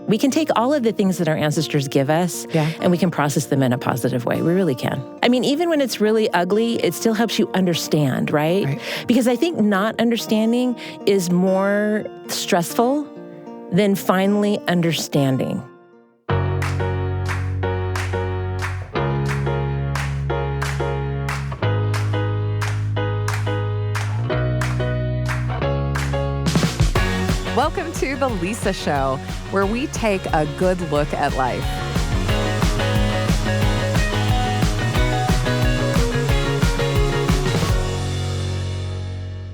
We can take all of the things that our ancestors give us and we can process them in a positive way. We really can. I mean, even when it's really ugly, it still helps you understand, right? Because I think not understanding is more stressful than finally understanding. Welcome to The Lisa Show, where we take a good look at life.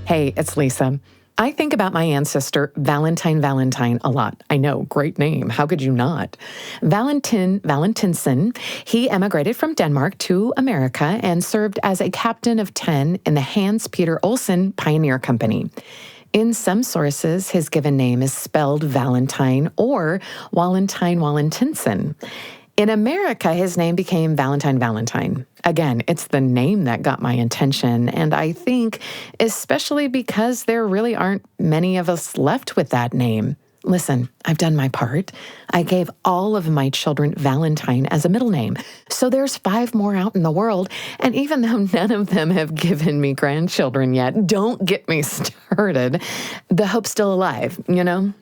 Hey, it's Lisa. I think about my ancestor, Valentine a lot. I know, great name. How could you not? Valentinsen, he emigrated from Denmark to America and served as a captain of 10 in the Hans Peter Olsen Pioneer Company. In some sources, his given name is spelled Valentine or Valentinsen. In America, his name became Valentine. Again, it's the name that got my attention, and I think especially because there really aren't many of us left with that name. Listen, I've done my part. I gave all of my children Valentine as a middle name. So there's 5 more out in the world. And even though none of them have given me grandchildren yet, don't get me started, the hope's still alive, you know?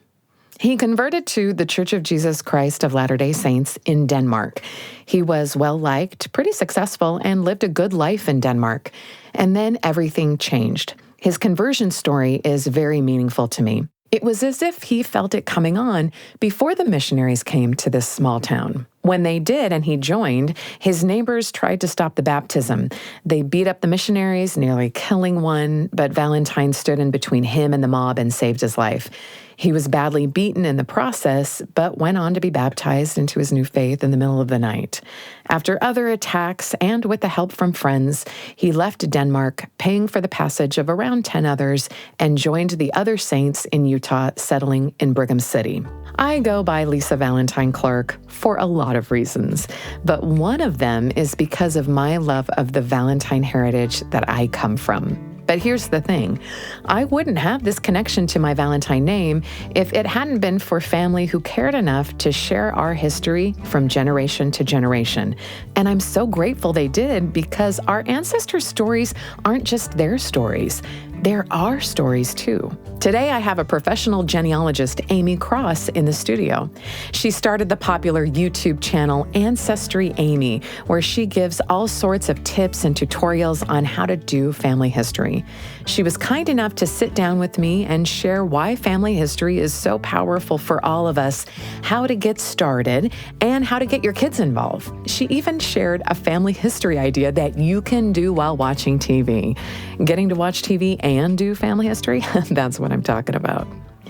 He converted to the Church of Jesus Christ of Latter-day Saints in Denmark. He was well-liked, pretty successful, and lived a good life in Denmark. And then everything changed. His conversion story is very meaningful to me. It was as if he felt it coming on before the missionaries came to this small town. When they did and he joined, his neighbors tried to stop the baptism. They beat up the missionaries, nearly killing one, but Valentine stood in between him and the mob and saved his life. He was badly beaten in the process, but went on to be baptized into his new faith in the middle of the night. After other attacks and with the help from friends, he left Denmark, paying for the passage of around 10 others, and joined the other saints in Utah, settling in Brigham City. I go by Lisa Valentine Clark for a lot of reasons, but one of them is because of my love of the Valentine heritage that I come from. But here's the thing. I wouldn't have this connection to my Valentine name if it hadn't been for family who cared enough to share our history from generation to generation. And I'm so grateful they did, because our ancestors' stories aren't just their stories. They're our stories too. Today, I have a professional genealogist, Aimee Cross, in the studio. She started the popular YouTube channel Ancestry Aimee, where she gives all sorts of tips and tutorials on how to do family history. She was kind enough to sit down with me and share why family history is so powerful for all of us, how to get started, and how to get your kids involved. She even shared a family history idea that you can do while watching TV. Getting to watch TV and do family history? That's what I'm talking about.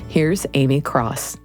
Here's Aimee Cross.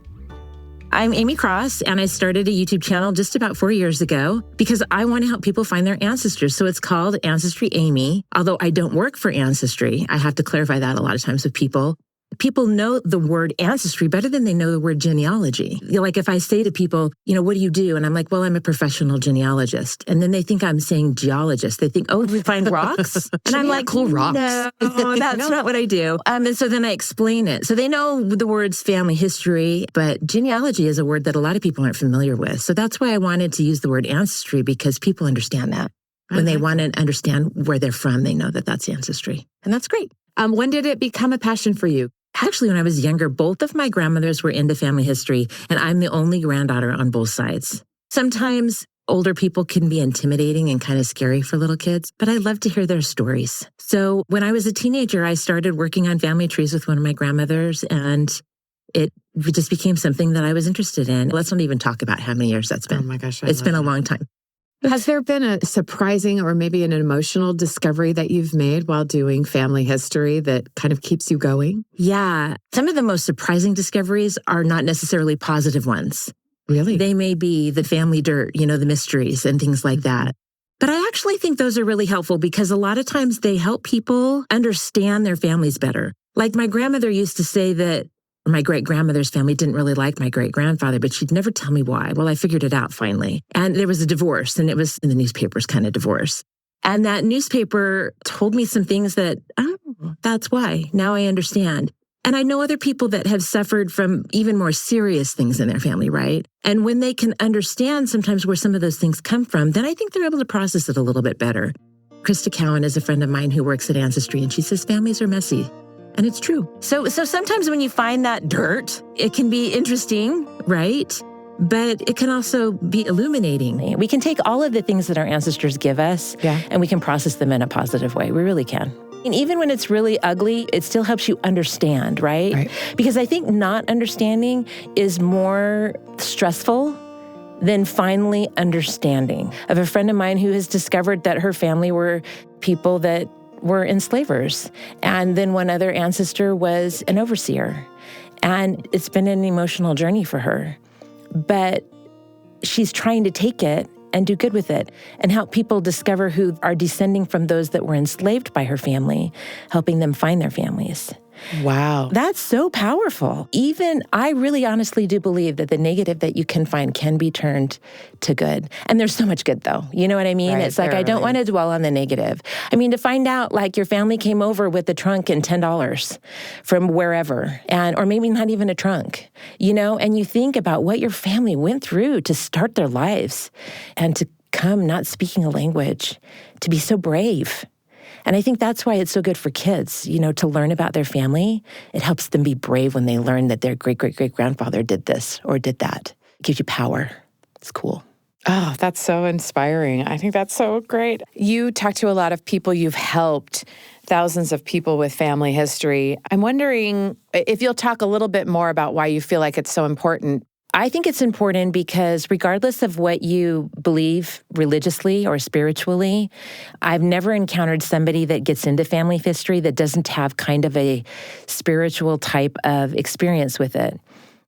I'm Aimee Cross, and I started a YouTube channel just about 4 years ago because I want to help people find their ancestors. So it's called Ancestry Aimee. Although I don't work for Ancestry, I have to clarify that a lot of times with people. People know the word ancestry better than they know the word genealogy. Like if I say to people, what do you do? And I'm like, well, I'm a professional genealogist. And then they think I'm saying geologist. They think, oh, we find rocks? And I'm like, cool rocks. No, that's not what I do. And so then I explain it. So they know the words family history, but genealogy is a word that a lot of people aren't familiar with. So that's why I wanted to use the word ancestry, because people understand that. When they want to understand where they're from, they know that that's ancestry. And that's great. When did it become a passion for you? Actually, when I was younger, both of my grandmothers were into family history, and I'm the only granddaughter on both sides. Sometimes older people can be intimidating and kind of scary for little kids, but I love to hear their stories. So when I was a teenager, I started working on family trees with one of my grandmothers, and it just became something that I was interested in. Let's not even talk about how many years that's been. Oh my gosh. It's been a long time. Has there been a surprising or maybe an emotional discovery that you've made while doing family history that kind of keeps you going? Yeah. Some of the most surprising discoveries are not necessarily positive ones. Really? They may be the family dirt, the mysteries and things like that. But I actually think those are really helpful because a lot of times they help people understand their families better. Like my grandmother used to say that my great-grandmother's family didn't really like my great-grandfather, but she'd never tell me why. Well, I figured it out finally. And there was a divorce, and it was in the newspaper's kind of divorce. And that newspaper told me some things that, oh, that's why. Now I understand. And I know other people that have suffered from even more serious things in their family, right? And when they can understand sometimes where some of those things come from, then I think they're able to process it a little bit better. Krista Cowan is a friend of mine who works at Ancestry, and she says families are messy. And it's true. So sometimes when you find that dirt, it can be interesting, right? But it can also be illuminating. We can take all of the things that our ancestors give us, and we can process them in a positive way. We really can. And even when it's really ugly, it still helps you understand, right? Because I think not understanding is more stressful than finally understanding. I have a friend of mine who has discovered that her family were people that were enslavers. And then one other ancestor was an overseer. And it's been an emotional journey for her. But she's trying to take it and do good with it and help people discover who are descending from those that were enslaved by her family, helping them find their families. Wow. That's so powerful. Even I really honestly do believe that the negative that you can find can be turned to good. And there's so much good, though. You know what I mean? Right, it's like, I don't want to dwell on the negative. I mean, to find out, like, your family came over with a trunk and $10 from wherever, or maybe not even a trunk, and you think about what your family went through to start their lives and to come not speaking a language, to be so brave. And I think that's why it's so good for kids, to learn about their family. It helps them be brave when they learn that their great-great-great-grandfather did this or did that. It gives you power. It's cool. Oh, that's so inspiring. I think that's so great. You talk to a lot of people. You've helped thousands of people with family history. I'm wondering if you'll talk a little bit more about why you feel like it's so important. I think it's important because regardless of what you believe religiously or spiritually, I've never encountered somebody that gets into family history that doesn't have kind of a spiritual type of experience with it.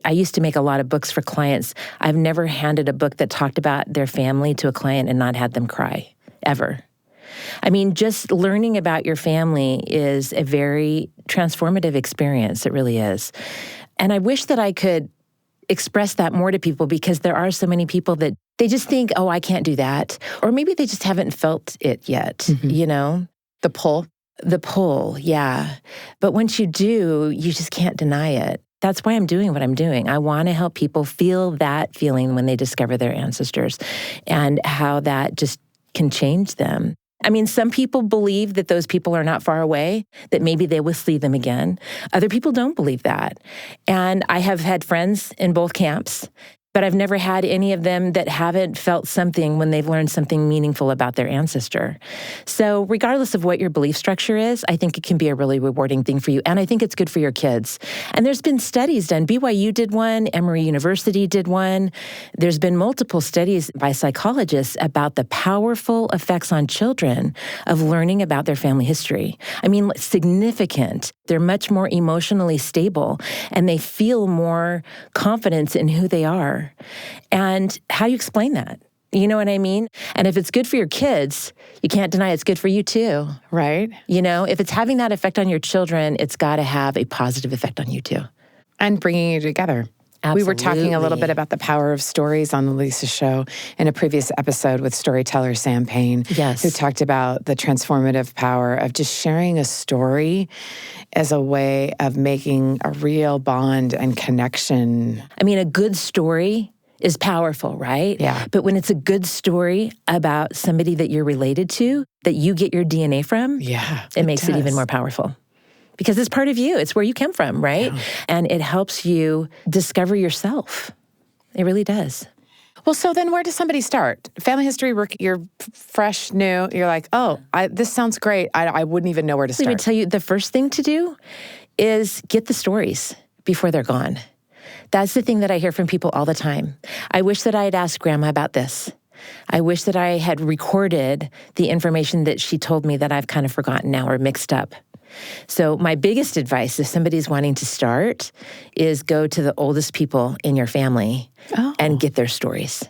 I used to make a lot of books for clients. I've never handed a book that talked about their family to a client and not had them cry, ever. I mean, just learning about your family is a very transformative experience. It really is. And I wish that I could express that more to people because there are so many people that they just think, oh, I can't do that. Or maybe they just haven't felt it yet, The pull. The pull, yeah. But once you do, you just can't deny it. That's why I'm doing what I'm doing. I want to help people feel that feeling when they discover their ancestors and how that just can change them. I mean, some people believe that those people are not far away, that maybe they will see them again. Other people don't believe that. And I have had friends in both camps, but I've never had any of them that haven't felt something when they've learned something meaningful about their ancestor. So regardless of what your belief structure is, I think it can be a really rewarding thing for you. And I think it's good for your kids. And there's been studies done. BYU did one. Emory University did one. There's been multiple studies by psychologists about the powerful effects on children of learning about their family history. I mean, significant. They're much more emotionally stable, and they feel more confidence in who they are. And how do you explain that? You know what I mean? And if it's good for your kids, you can't deny it's good for you too. Right. If it's having that effect on your children, it's got to have a positive effect on you too. And bringing you together. Absolutely. We were talking a little bit about the power of stories on the Lisa Show in a previous episode with storyteller Sam Payne, who talked about the transformative power of just sharing a story as a way of making a real bond and connection. I mean, a good story is powerful, right? Yeah. But when it's a good story about somebody that you're related to, that you get your DNA from, it makes it even more powerful. Because it's part of you. It's where you came from, right? Yeah. And it helps you discover yourself. It really does. Well, so then where does somebody start? Family history, you're fresh, new. You're like, this sounds great. I wouldn't even know where to start. Let me tell you, the first thing to do is get the stories before they're gone. That's the thing that I hear from people all the time. I wish that I had asked Grandma about this. I wish that I had recorded the information that she told me that I've kind of forgotten now or mixed up. So my biggest advice, if somebody's wanting to start, is go to the oldest people in your family and get their stories.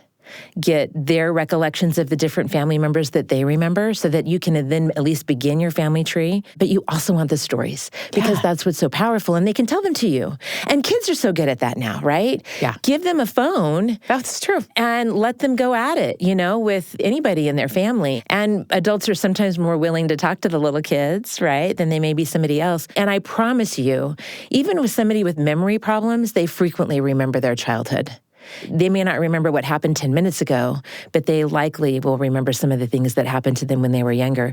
get their recollections of the different family members that they remember so that you can then at least begin your family tree. But you also want the stories because that's what's so powerful, and they can tell them to you. And kids are so good at that now, right? Yeah. Give them a phone. That's true. And let them go at it, with anybody in their family. And adults are sometimes more willing to talk to the little kids, right, than they may be somebody else. And I promise you, even with somebody with memory problems, they frequently remember their childhood. They may not remember what happened 10 minutes ago, but they likely will remember some of the things that happened to them when they were younger.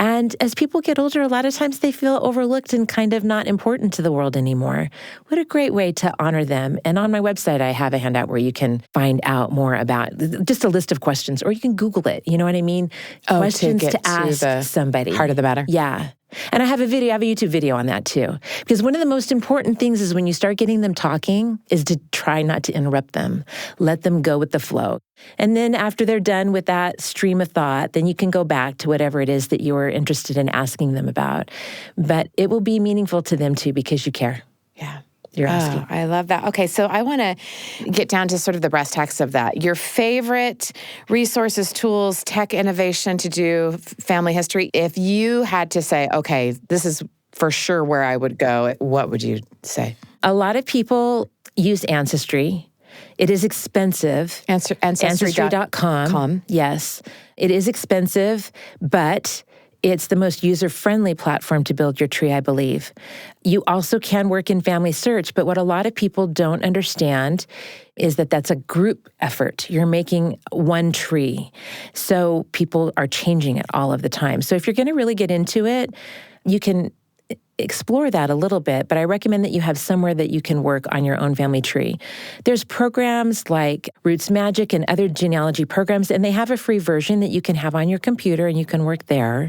And as people get older, a lot of times they feel overlooked and kind of not important to the world anymore. What a great way to honor them. And on my website, I have a handout where you can find out more about just a list of questions, or you can Google it. You know what I mean? Questions to ask somebody. Heart of the matter. Yeah. And I have a YouTube video on that too. Because one of the most important things is when you start getting them talking is to try not to interrupt them. Let them go with the flow. And then after they're done with that stream of thought, then you can go back to whatever it is that you're interested in asking them about. But it will be meaningful to them too because you care. Yeah. You're asking. I love that. Okay, so I want to get down to sort of the brass tacks of that. Your favorite resources, tools, tech innovation to do family history. If you had to say, okay, this is for sure where I would go, what would you say? A lot of people use Ancestry. It is expensive. Ancestry.com. Yes. It is expensive, but it's the most user-friendly platform to build your tree, I believe. You also can work in Family Search, but what a lot of people don't understand is that that's a group effort. You're making one tree. So people are changing it all of the time. So if you're going to really get into it, you can explore that a little bit, but I recommend that you have somewhere that you can work on your own family tree. There's programs like Roots Magic and other genealogy programs, and they have a free version that you can have on your computer and you can work there.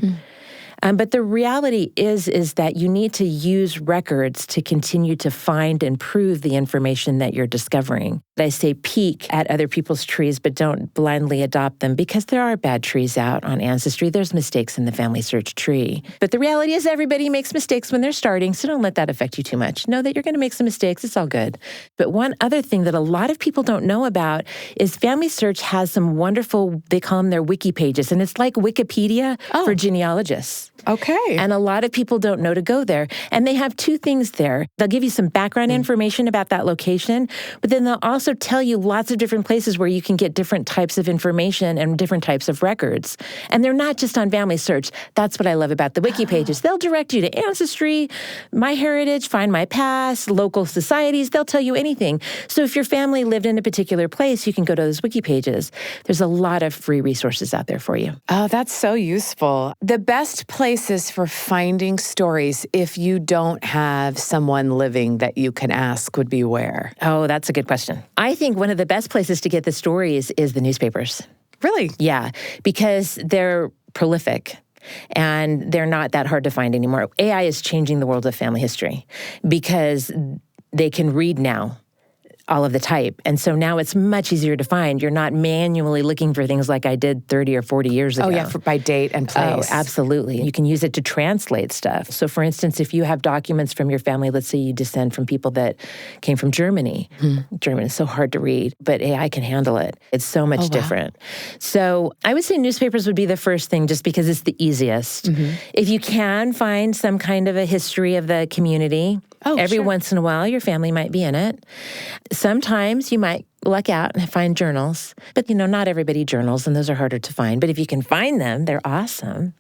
But the reality is that you need to use records to continue to find and prove the information that you're discovering. I say peek at other people's trees, but don't blindly adopt them because there are bad trees out on Ancestry. There's mistakes in the Family Search tree. But the reality is everybody makes mistakes when they're starting, so don't let that affect you too much. Know that you're going to make some mistakes. It's all good. But one other thing that a lot of people don't know about is Family Search has some wonderful, they call them their wiki pages, and it's like Wikipedia for genealogists. Okay. And a lot of people don't know to go there. And they have two things there. They'll give you some background information about that location, but then they'll also tell you lots of different places where you can get different types of information and different types of records. And they're not just on Family Search. That's what I love about the wiki pages. They'll direct you to Ancestry, MyHeritage, Find My Past, local societies. They'll tell you anything. So if your family lived in a particular place, you can go to those wiki pages. There's a lot of free resources out there for you. Oh, that's so useful. The best places for finding stories if you don't have someone living that you can ask would be where? Oh, that's a good question. I think one of the best places to get the stories is the newspapers. Really? Yeah, because they're prolific. And they're not that hard to find anymore. AI is changing the world of family history because they can read now all of the type. And so now it's much easier to find. You're not manually looking for things like I did 30 or 40 years ago. Oh, yeah, by date and place. Oh, absolutely. You can use it to translate stuff. So, for instance, if you have documents from your family, let's say you descend from people that came from Germany. German is so hard to read, but AI can handle it. It's so much different. So I would say newspapers would be the first thing just because it's the easiest. If you can find some kind of a history of the community, every once in a while, your family might be in it. Sometimes you might luck out and find journals, but not everybody journals, and those are harder to find. But if you can find them, they're awesome.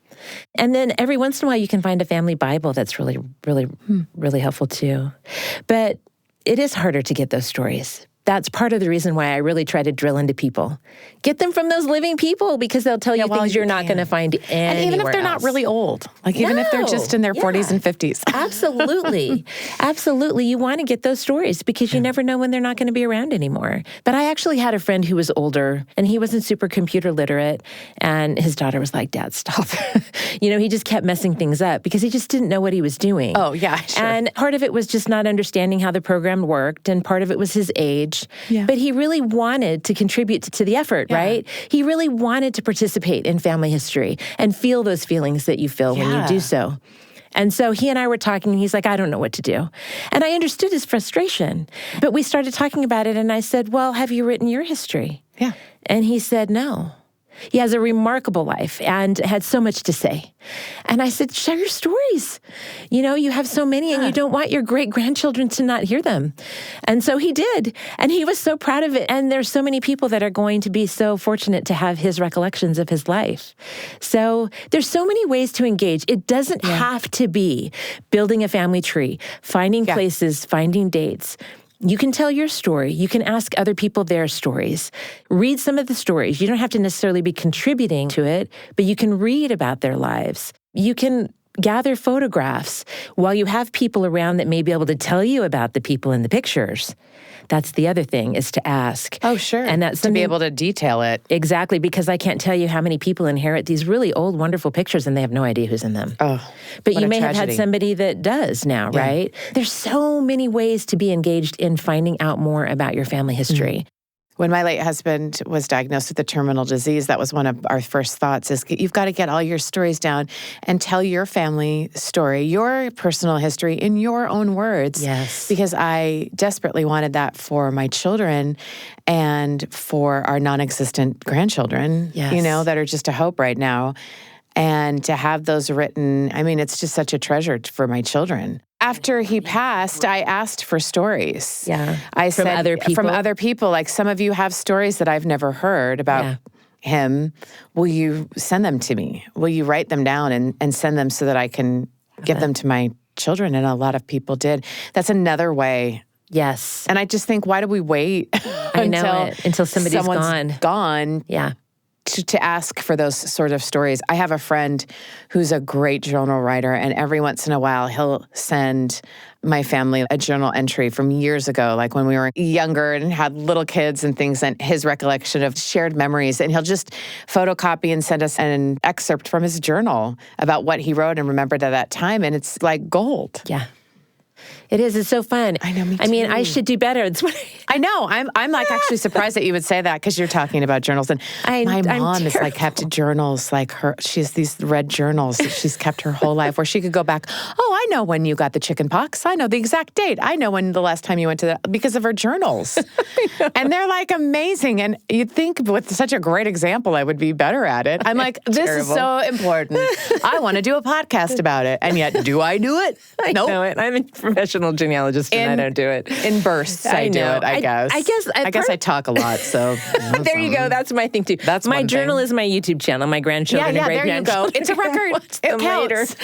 And then every once in a while, you can find a family Bible that's really, really, really helpful too. But it is harder to get those stories. That's part of the reason why I really try to drill into people. Get them from those living people because they'll tell you things you're not going to find anywhere And even if they're not really old, even if they're just in their 40s and 50s. Absolutely. Absolutely. You want to get those stories because you never know when they're not going to be around anymore. But I actually had a friend who was older and he wasn't super computer literate. And his daughter was like, Dad, stop. He just kept messing things up because he just didn't know what he was doing. Oh, yeah, sure. And part of it was just not understanding how the program worked. And part of it was his age. Yeah. But he really wanted to contribute to the effort, right? He really wanted to participate in family history and feel those feelings that you feel when you do so. And so he and I were talking, and he's like, I don't know what to do. And I understood his frustration. But we started talking about it, and I said, well, have you written your history? Yeah. And he said, no. He has a remarkable life and had so much to say. And I said, share your stories. You have so many and you don't want your great-grandchildren to not hear them. And so he did. And he was so proud of it. And there's so many people that are going to be so fortunate to have his recollections of his life. So there's so many ways to engage. It doesn't have to be building a family tree, finding places, finding dates. You can tell your story. You can ask other people their stories. Read some of the stories. You don't have to necessarily be contributing to it, but you can read about their lives. You can gather photographs while you have people around that may be able to tell you about the people in the pictures. That's the other thing, is to ask. Oh, sure. And that's to be able to detail it. Exactly, because I can't tell you how many people inherit these really old, wonderful pictures and they have no idea who's in them. Oh, but you may have had somebody that does now, right? There's so many ways to be engaged in finding out more about your family history. When my late husband was diagnosed with a terminal disease, that was one of our first thoughts is you've got to get all your stories down and tell your family story, your personal history in your own words. Yes. Because I desperately wanted that for my children and for our non-existent grandchildren, that are just a hope right now. And to have those written, it's just such a treasure for my children. After he passed, I asked for stories. Yeah. I said, from other people, like some of you have stories that I've never heard about him. Will you send them to me? Will you write them down and send them so that I can give them to my children? And a lot of people did. That's another way. Yes. And I just think, why do we wait until someone's gone? Yeah. To ask for those sort of stories. I have a friend who's a great journal writer, and every once in a while he'll send my family a journal entry from years ago, like when we were younger and had little kids and things, and his recollection of shared memories. And he'll just photocopy and send us an excerpt from his journal about what he wrote and remembered at that time. And it's like gold. Yeah. It is. It's so fun. I know, me too. I should do better. That's what I know. I'm like actually surprised that you would say that because you're talking about journals. And my mom is like kept journals like her. She has these red journals that she's kept her whole life where she could go back. Oh, I know when you got the chicken pox. I know the exact date. I know when the last time you went to because of her journals. And they're like amazing. And you'd think with such a great example, I would be better at it. I'm like, this is so important. I want to do a podcast about it. And yet, do I do it? I know it. I'm a professional genealogist and I don't do it. In bursts, I do it, I guess. I guess I talk a lot, so. There you go. That's my thing, too. That's my journal is my YouTube channel, my grandchildren and great-grandchildren. There you go. It's a record. It counts.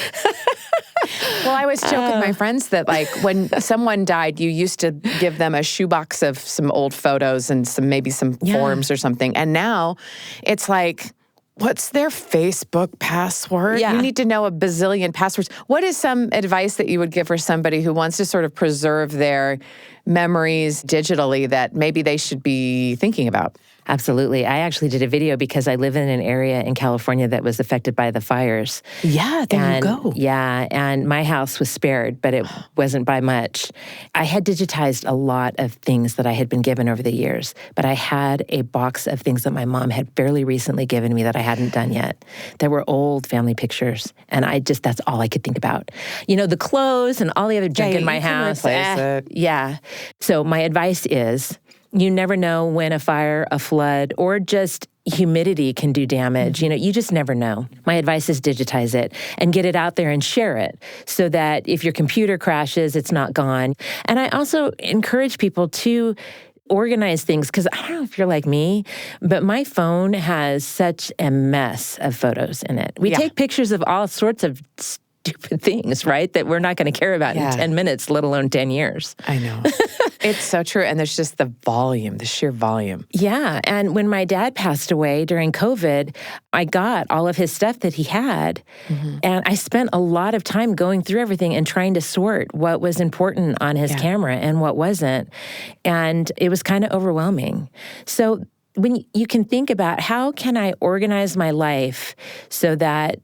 Well, I always joke with my friends that, like, when someone died, you used to give them a shoebox of some old photos and maybe some forms or something. And now it's like, what's their Facebook password? Yeah. You need to know a bazillion passwords. What is some advice that you would give for somebody who wants to sort of preserve their memories digitally that maybe they should be thinking about? Absolutely. I actually did a video because I live in an area in California that was affected by the fires. Yeah, there you go. Yeah, and my house was spared, but it wasn't by much. I had digitized a lot of things that I had been given over the years, but I had a box of things that my mom had fairly recently given me that I hadn't done yet. There were old family pictures, and that's all I could think about. The clothes and all the other junk in my house. Replace it. Yeah. So my advice is, you never know when a fire, a flood, or just humidity can do damage. You just never know. My advice is digitize it and get it out there and share it so that if your computer crashes, it's not gone. And I also encourage people to organize things because I don't know if you're like me, but my phone has such a mess of photos in it. We take pictures of all sorts of stupid things, right, that we're not going to care about in 10 minutes, let alone 10 years. I know. It's so true. And there's just the sheer volume. Yeah. And when my dad passed away during COVID, I got all of his stuff that he had. Mm-hmm. And I spent a lot of time going through everything and trying to sort what was important on his camera and what wasn't. And it was kind of overwhelming. So when you can think about how can I organize my life so that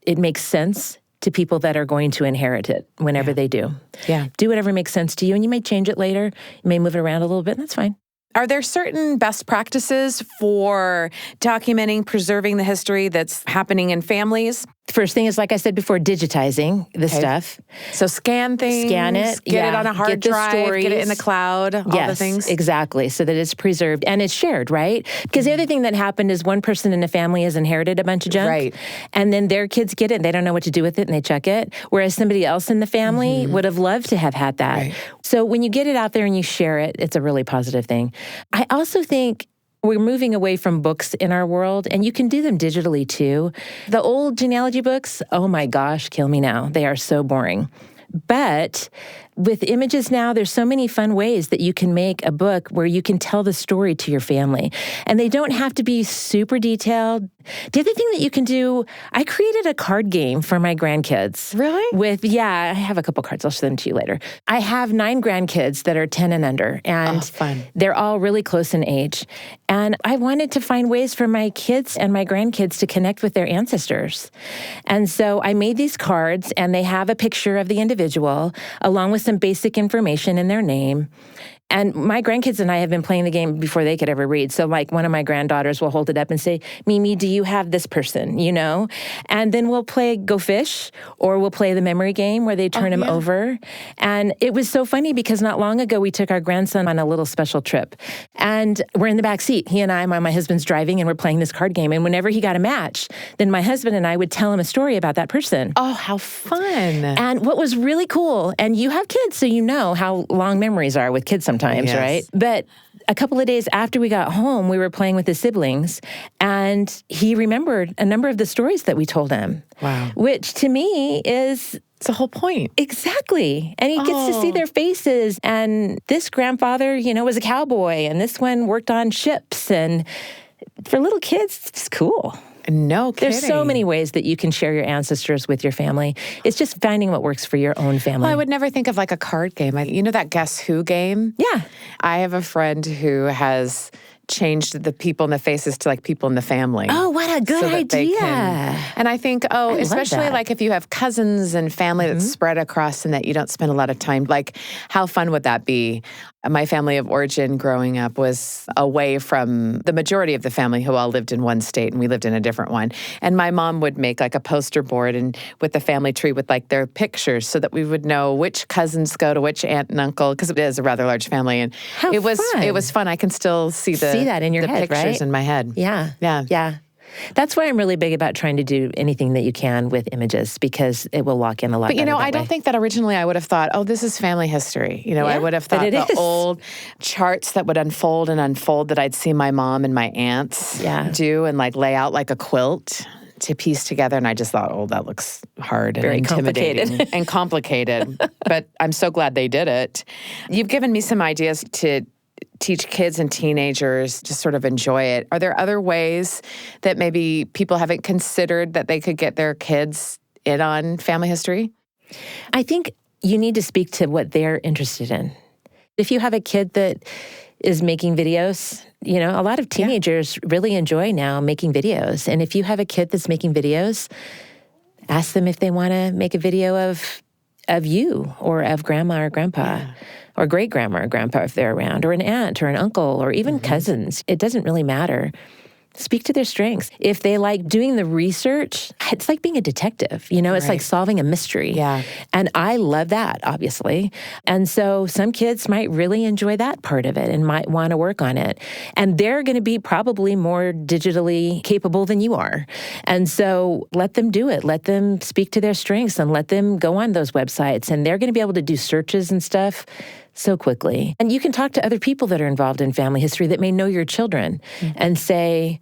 it makes sense to people that are going to inherit it whenever they do. Yeah. Do whatever makes sense to you, and you may change it later. You may move it around a little bit, and that's fine. Are there certain best practices for documenting, preserving the history that's happening in families? First thing is, like I said before, digitizing the stuff. So scan things. Scan it. Get it on a hard drive. Get it in the cloud. All the things. Exactly. So that it's preserved and it's shared, right? Because the other thing that happened is one person in a family has inherited a bunch of junk. Right. And then their kids get it and they don't know what to do with it and they chuck it. Whereas somebody else in the family would have loved to have had that. Right. So when you get it out there and you share it, it's a really positive thing. I also think we're moving away from books in our world, and you can do them digitally too. The old genealogy books, oh my gosh, kill me now. They are so boring. But with images now, there's so many fun ways that you can make a book where you can tell the story to your family. And they don't have to be super detailed. The other thing that you can do, I created a card game for my grandkids. Really? I have a couple cards. I'll show them to you later. I have 9 grandkids that are 10 and under. And fun. They're all really close in age. And I wanted to find ways for my kids and my grandkids to connect with their ancestors. And so I made these cards, and they have a picture of the individual along with some basic information in their name. And my grandkids and I have been playing the game before they could ever read. So like one of my granddaughters will hold it up and say, Mimi, do you have this person, you know? And then we'll play Go Fish, or we'll play the memory game where they turn them over. And it was so funny because not long ago we took our grandson on a little special trip. And we're in the back seat. He and I, my husband's driving, and we're playing this card game. And whenever he got a match, then my husband and I would tell him a story about that person. Oh, how fun. And what was really cool, and you have kids, so you know how long memories are with kids sometimes, right? But a couple of days after we got home, we were playing with his siblings, and he remembered a number of the stories that we told him. Wow. Which to me is... It's the whole point. Exactly. And he gets to see their faces. And this grandfather, you know, was a cowboy, and this one worked on ships. And for little kids, it's just cool. No kidding. There's so many ways that you can share your ancestors with your family. It's just finding what works for your own family. Well, I would never think of like a card game. You know that Guess Who game? Yeah. I have a friend who has changed the people in the faces to like people in the family. Oh, what a good idea. And I think, especially like if you have cousins and family that's spread across and that you don't spend a lot of time, like how fun would that be? My family of origin growing up was away from the majority of the family who all lived in one state, and we lived in a different one. And my mom would make like a poster board and with the family tree with like their pictures so that we would know which cousins go to which aunt and uncle, because it is a rather large family. And it was fun. I can still see that in your head, right? pictures in my head. Yeah. That's why I'm really big about trying to do anything that you can with images, because it will lock in a lot. But you know, I don't way. think that originally I would have thought, this is family history. You know, I would have thought the old charts that would unfold that I'd see my mom and my aunts do and like lay out like a quilt to piece together. And I just thought, that looks hard and very intimidating complicated. and complicated. But I'm so glad they did it. You've given me some ideas to teach kids and teenagers to sort of enjoy it. Are there other ways that maybe people haven't considered that they could get their kids in on family history? I think you need to speak to what they're interested in. If you have a kid that is making videos, you know, a lot of teenagers really enjoy now making videos. And if you have a kid that's making videos, ask them if they want to make a video of you or of grandma or grandpa. Or great-grandma or grandpa if they're around, or an aunt or an uncle, or even cousins. It doesn't really matter. Speak to their strengths. If they like doing the research, it's like being a detective. You know, it's like solving a mystery. Yeah. And I love that, obviously. And so some kids might really enjoy that part of it and might want to work on it. And they're going to be probably more digitally capable than you are. And so let them do it. Let them speak to their strengths and let them go on those websites. And they're going to be able to do searches and stuff so quickly. And you can talk to other people that are involved in family history that may know your children and say,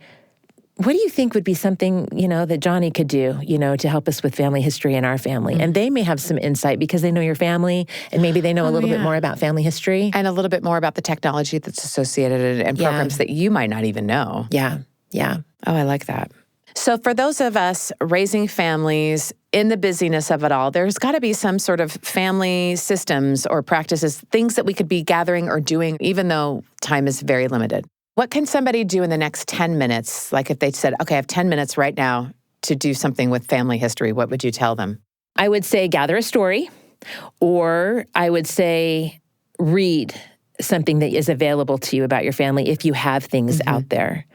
what do you think would be something, you know, that Johnny could do, you know, to help us with family history in our family? And they may have some insight because they know your family and maybe they know a little bit more about family history. And a little bit more about the technology that's associated and programs that you might not even know. Yeah. Oh, I like that. So for those of us raising families in the busyness of it all, there's got to be some sort of family systems or practices, things that we could be gathering or doing, even though time is very limited. What can somebody do in the next 10 minutes? Like if they said, okay, I have 10 minutes right now to do something with family history, what would you tell them? I would say gather a story, or I would say read something that is available to you about your family if you have things out there.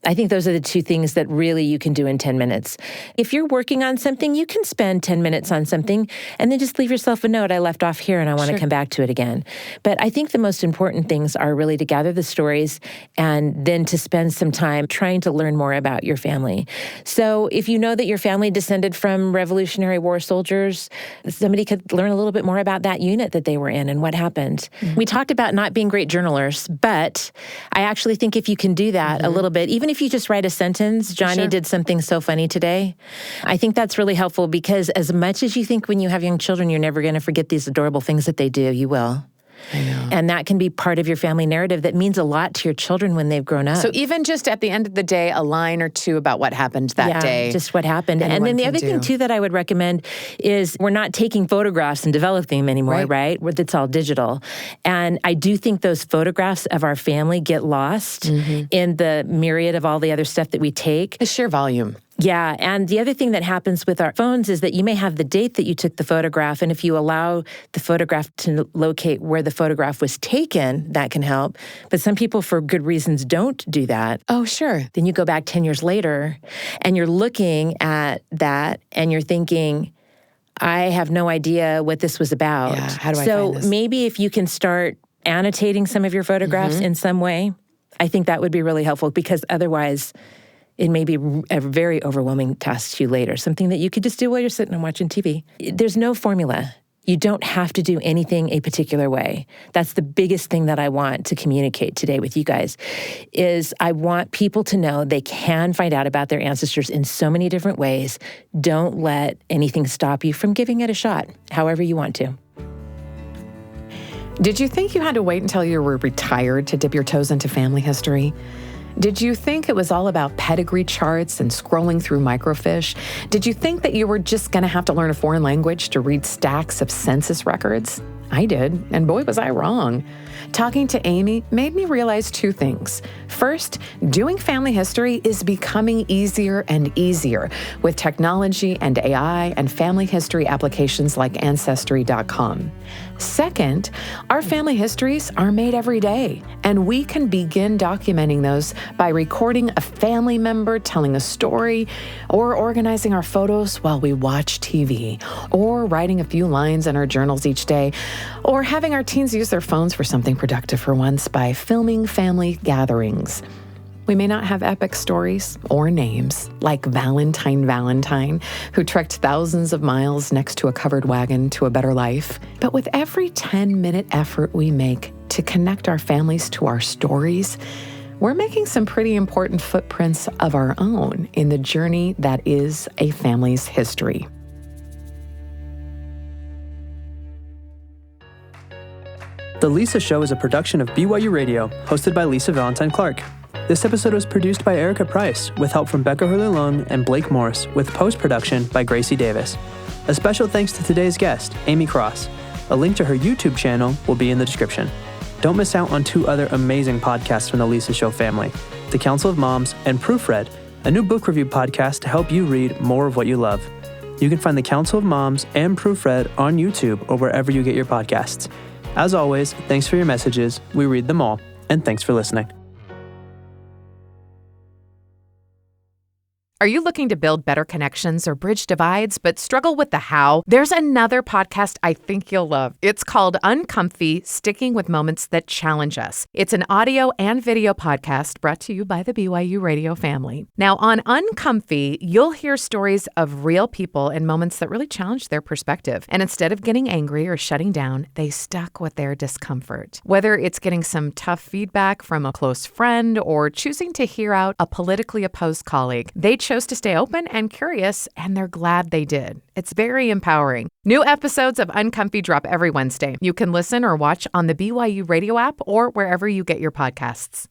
I think those are the two things that really you can do in 10 minutes. If you're working on something, you can spend 10 minutes on something and then just leave yourself a note. I left off here and I want to come back to it again. But I think the most important things are really to gather the stories and then to spend some time trying to learn more about your family. So if you know that your family descended from Revolutionary War soldiers, somebody could learn a little bit more about that unit that they were in and what happened. Mm-hmm. We talked about not being great journalers, but I actually think if you can do that a little bit, even if you just write a sentence, Johnny did something so funny today, I think that's really helpful because as much as you think when you have young children, you're never going to forget these adorable things that they do, you will. I know. And that can be part of your family narrative that means a lot to your children when they've grown up. So even just at the end of the day, a line or two about what happened that day. Just what happened. And then the other thing, too, that I would recommend is we're not taking photographs and developing them anymore, right? It's all digital. And I do think those photographs of our family get lost in the myriad of all the other stuff that we take. The sheer volume. Yeah, and the other thing that happens with our phones is that you may have the date that you took the photograph, and if you allow the photograph to locate where the photograph was taken, that can help. But some people, for good reasons, don't do that. Oh, sure. Then you go back 10 years later, and you're looking at that, and you're thinking, I have no idea what this was about. Yeah, how do I find this? So maybe if you can start annotating some of your photographs in some way, I think that would be really helpful, because otherwise it may be a very overwhelming task to you later, something that you could just do while you're sitting and watching TV. There's no formula. You don't have to do anything a particular way. That's the biggest thing that I want to communicate today with you guys, is I want people to know they can find out about their ancestors in so many different ways. Don't let anything stop you from giving it a shot, however you want to. Did you think you had to wait until you were retired to dip your toes into family history? Did you think it was all about pedigree charts and scrolling through microfiche? Did you think that you were just going to have to learn a foreign language to read stacks of census records? I did, and boy, was I wrong. Talking to Aimee made me realize two things. First, doing family history is becoming easier and easier with technology and AI and family history applications like Ancestry.com. Second, our family histories are made every day, and we can begin documenting those by recording a family member telling a story, or organizing our photos while we watch TV, or writing a few lines in our journals each day, or having our teens use their phones for something productive for once by filming family gatherings. We may not have epic stories or names like Valentine, who trekked thousands of miles next to a covered wagon to a better life. But with every 10-minute effort we make to connect our families to our stories, we're making some pretty important footprints of our own in the journey that is a family's history. The Lisa Show is a production of BYU Radio, hosted by Lisa Valentine Clark. This episode was produced by Erica Price, with help from Becca Hurley-Long and Blake Morris, with post-production by Gracie Davis. A special thanks to today's guest, Aimee Cross. A link to her YouTube channel will be in the description. Don't miss out on two other amazing podcasts from the Lisa Show family, The Council of Moms and Proofread, a new book review podcast to help you read more of what you love. You can find The Council of Moms and Proofread on YouTube or wherever you get your podcasts. As always, thanks for your messages. We read them all, and thanks for listening. Are you looking to build better connections or bridge divides but struggle with the how? There's another podcast I think you'll love. It's called Uncomfy, Sticking with Moments That Challenge Us. It's an audio and video podcast brought to you by the BYU Radio family. Now, on Uncomfy, you'll hear stories of real people in moments that really challenge their perspective. And instead of getting angry or shutting down, they stuck with their discomfort. Whether it's getting some tough feedback from a close friend or choosing to hear out a politically opposed colleague, they chose to stay open and curious, and they're glad they did. It's very empowering. New episodes of Uncomfy drop every Wednesday. You can listen or watch on the BYU Radio app or wherever you get your podcasts.